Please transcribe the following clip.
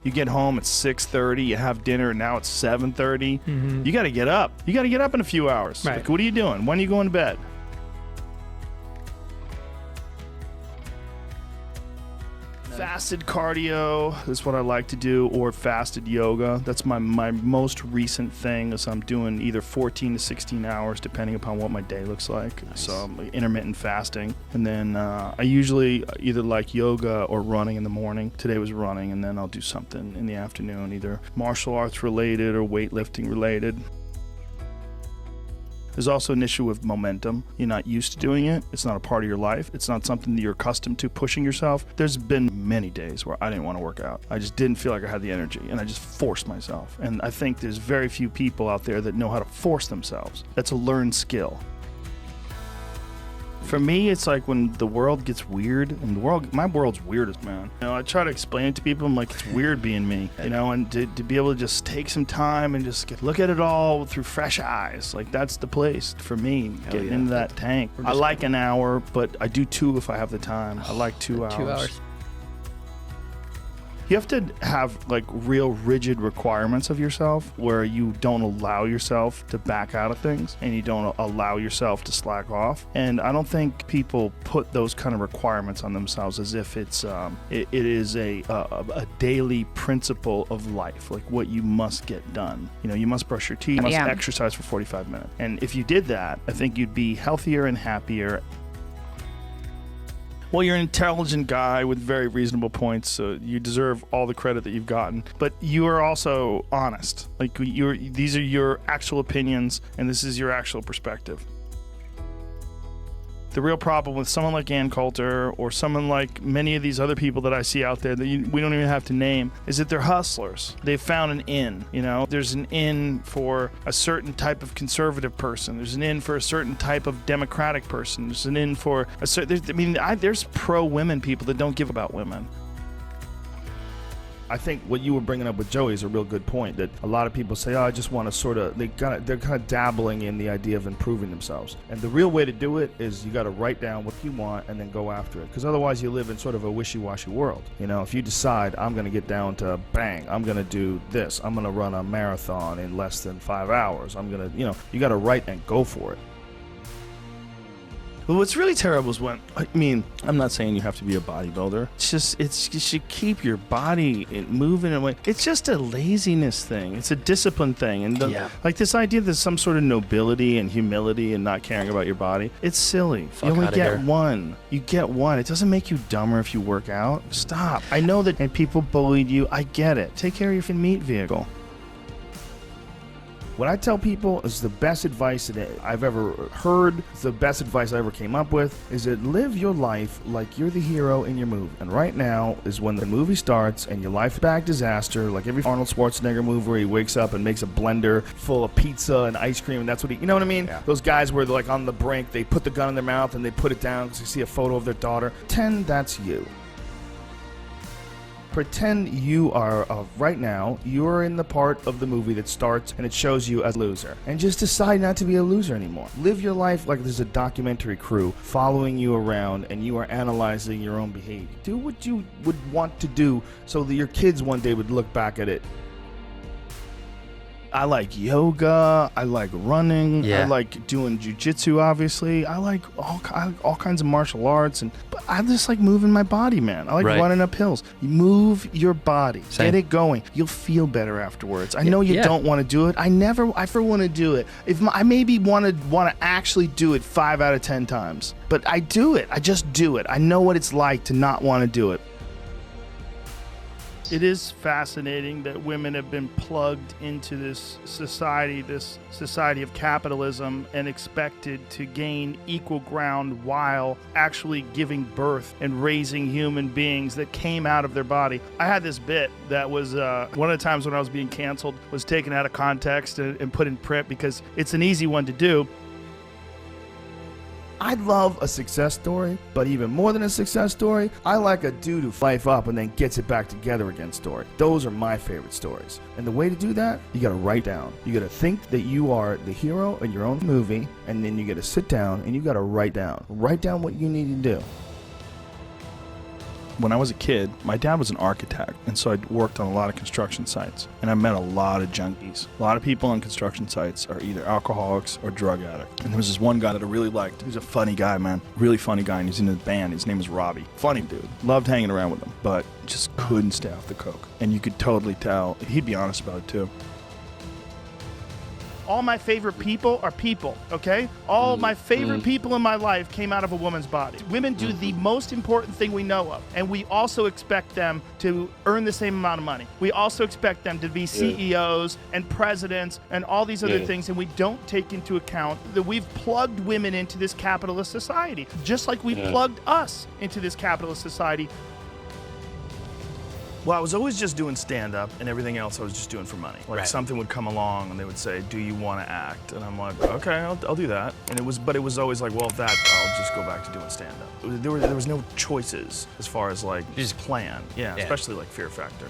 You get home at 6:30, you have dinner, and now it's 7:30. You got to get up. You got to get up in a few hours. Right. Like, what are you doing? When are you going to bed? Fasted cardio is what I like to do, or fasted yoga. That's my most recent thing, is I'm doing either 14 to 16 hours depending upon what my day looks like. Nice. So I'm intermittent fasting. And then I usually either like yoga or running in the morning. Today was running, and then I'll do something in the afternoon, either martial arts related or weightlifting related. There's also an issue with momentum. You're not used to doing it. It's not a part of your life. It's not something that you're accustomed to, pushing yourself. There's been many days where I didn't want to work out. I just didn't feel like I had the energy, and I just forced myself. And I think there's very few people out there that know how to force themselves. That's a learned skill. For me, it's like when the world gets weird, and my world's weirdest, man. You know, I try to explain it to people. I'm like, it's weird being me, you know, and to be able to just take some time and just look at it all through fresh eyes. Like, that's the place for me, getting into that tank. I like an hour, but I do 2 if I have the time. I like 2 hours. 2 hours. You have to have like real rigid requirements of yourself, where you don't allow yourself to back out of things, and you don't allow yourself to slack off. And I don't think people put those kind of requirements on themselves as if it is a daily principle of life, like what you must get done. You know, you must brush your teeth, you must exercise for 45 minutes. And if you did that, I think you'd be healthier and happier. Well, you're an intelligent guy with very reasonable points, so you deserve all the credit that you've gotten. But you are also honest. Like, these are your actual opinions, and this is your actual perspective. The real problem with someone like Ann Coulter, or someone like many of these other people that I see out there that we don't even have to name, is that they're hustlers. They've found an in, you know? There's an in for a certain type of conservative person. There's an in for a certain type of democratic person. There's an in for a certain... there's pro-women people that don't give about women. I think what you were bringing up with Joey is a real good point, that a lot of people say, oh, I just want to sort of, they're kind of dabbling in the idea of improving themselves. And the real way to do it is you got to write down what you want and then go after it. Because otherwise you live in sort of a wishy-washy world. You know, if you decide, I'm going to get down to bang, I'm going to do this, I'm going to run a marathon in less than 5 hours, I'm going to, you know, you got to write and go for it. Well, what's really terrible is when, I'm not saying you have to be a bodybuilder. You should keep your body moving in a way. It's just a laziness thing. It's a discipline thing. And like this idea that there's some sort of nobility and humility and not caring about your body, it's silly. You only get one. You get one. It doesn't make you dumber if you work out. Stop. I know that and people bullied you. I get it. Take care of your meat vehicle. What I tell people is the best advice that I've ever heard, the best advice I ever came up with, is that live your life like you're the hero in your movie. And right now is when the movie starts and your life is back disaster, like every Arnold Schwarzenegger movie where he wakes up and makes a blender full of pizza and ice cream, and that's what you know what I mean? Yeah. Those guys where they're like on the brink, they put the gun in their mouth and they put it down because they see a photo of their daughter. Pretend that's you. Pretend you are, right now, you're in the part of the movie that starts and it shows you as a loser. And just decide not to be a loser anymore. Live your life like there's a documentary crew following you around and you are analyzing your own behavior. Do what you would want to do so that your kids one day would look back at it. I like yoga, I like running, I like doing jujitsu, obviously. I like all kinds of martial arts, but I just like moving my body, man. I like running up hills. You move your body. Same. Get it going. You'll feel better afterwards. I know you don't want to do it. I ever want to do it. I maybe want to actually do it 5 out of 10 times, but I do it. I just do it. I know what it's like to not want to do it. It is fascinating that women have been plugged into this society of capitalism, and expected to gain equal ground while actually giving birth and raising human beings that came out of their body. I had this bit that was one of the times when I was being canceled was taken out of context and put in print because it's an easy one to do. I love a success story, but even more than a success story, I like a dude who life up and then gets it back together again story. Those are my favorite stories. And the way to do that, you gotta write down. You gotta think that you are the hero in your own movie, and then you gotta sit down and you gotta write down. Write down what you need to do. When I was a kid, my dad was an architect, and so I worked on a lot of construction sites, and I met a lot of junkies. A lot of people on construction sites are either alcoholics or drug addicts. And there was this one guy that I really liked. He was a funny guy, man. Really funny guy, and he's in a band. His name was Robbie. Funny dude. Loved hanging around with him, but just couldn't stay off the coke. And you could totally tell. He'd be honest about it, too. All my favorite people are people, okay? All my favorite people in my life came out of a woman's body. Women do the most important thing we know of, and we also expect them to earn the same amount of money. We also expect them to be CEOs and presidents and all these other things, and we don't take into account that we've plugged women into this capitalist society, just like we've plugged us into this capitalist society. Well, I was always just doing stand-up, and everything else I was just doing for money. Like something would come along, and they would say, "Do you want to act?" And I'm like, "Okay, I'll do that." And it was always like, "Well, that I'll just go back to doing stand-up." There was no choices as far as like just plan, especially like Fear Factor.